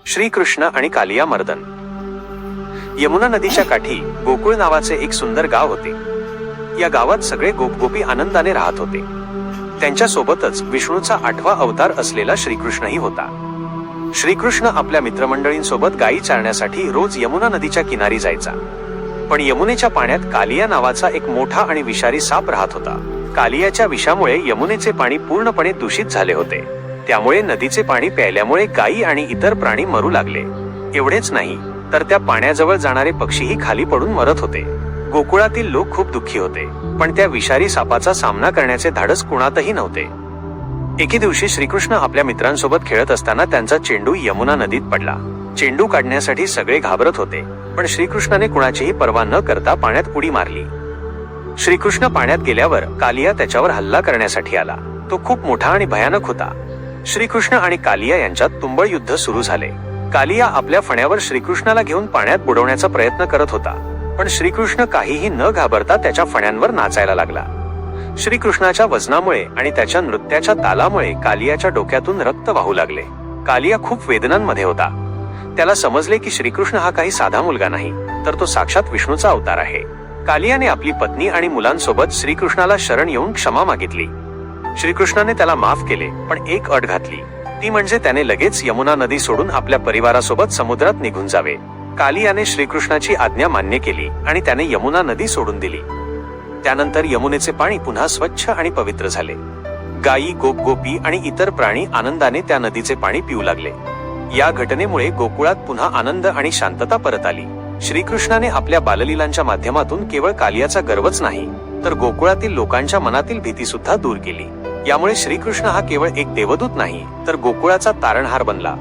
श्रीकृष्ण आणि कालिया मर्दन. यमुना नदीच्या काठी गोकुळ नावाचे एक सुंदर गाव होते. या गावात सगळे गोपगोपी आनंदाने राहत होते. त्यांच्या सोबतच विष्णूचा 8वा अवतार असलेला श्रीकृष्णही होता. श्रीकृष्ण आपल्या मित्रमंडळींसोबत गायी चारण्यासाठी रोज यमुना नदीच्या किनारी जायचा. पण यमुनेच्या पाण्यात कालिया नावाचा एक मोठा आणि विषारी साप राहत होता. कालियाच्या विषामुळे यमुनेचे पाणी पूर्णपणे दूषित झाले होते. त्यामुळे नदीचे पाणी प्यायल्यामुळे गायी आणि इतर प्राणी मरू लागले. एवढेच नाही तर त्या पाण्याजवळ जाणारे पक्षीही खाली पडून मरत होते. गोकुळातील लोक खूप दुःखी होते, पण त्या विषारी सापाचा सामना करण्याचे धाडस कुणातही नव्हते. एके दिवशी श्रीकृष्ण आपल्या मित्रांसोबत खेळत असताना त्यांचा चेंडू यमुना नदीत पडला. चेंडू काढण्यासाठी सगळे घाबरत होते, पण श्रीकृष्णाने कुणाचीही पर्वा न करता पाण्यात उडी मारली. श्रीकृष्ण पाण्यात गेल्यावर कालिया त्याच्यावर हल्ला करण्यासाठी आला. तो खूप मोठा आणि भयानक होता. श्रीकृष्ण आणि कालिया यांच्यात तुंबळ युद्ध सुरू झाले. कालिया आपल्या फण्यावर श्रीकृष्णाला घेऊन पाण्यात बुडवण्याचा प्रयत्न करत होता, पण श्रीकृष्ण काहीही न घाबरता त्याच्या फण्यांवर नाचायला लागला. श्रीकृष्णाच्या वजनामुळे आणि त्याच्या नृत्याच्या तालामुळे कालियाच्या डोक्यातून रक्त वाहू लागले. कालिया खूप वेदनांमध्ये होता. त्याला समजले की श्रीकृष्ण हा काही साधा मुलगा नाही, तर तो साक्षात विष्णूचा अवतार आहे. कालियाने आपली पत्नी आणि मुलांसोबत श्रीकृष्णाला शरण येऊन क्षमा मागितली. श्रीकृष्णाने त्याला माफ केले, पण एक अट घातली. ती म्हणजे त्याने लगेच यमुना नदी सोडून आपल्या परिवारासोबत समुद्रात निघून जावे. कालियाने श्रीकृष्णाची आज्ञा मान्य केली आणि त्याने यमुना नदी सोडून दिली. त्यानंतर यमुनेचे पाणी पुन्हा स्वच्छ आणि पवित्र झाले. गायी, गोपगोपी आणि इतर प्राणी आनंदाने त्या नदीचे पाणी पिऊ लागले. या घटनेमुळे गोकुळात पुन्हा आनंद आणि शांतता परत आली. श्रीकृष्णाने आपल्या बाललीलांच्या माध्यमातून केवळ कालियाचा गर्वच नाही, तर गोकुळातील लोकांच्या मनातील भीती सुद्धा दूर केली. यामुळे श्रीकृष्ण हा केवळ एक देवदूत नाही, तर गोकुळाचा तारणहार बनला.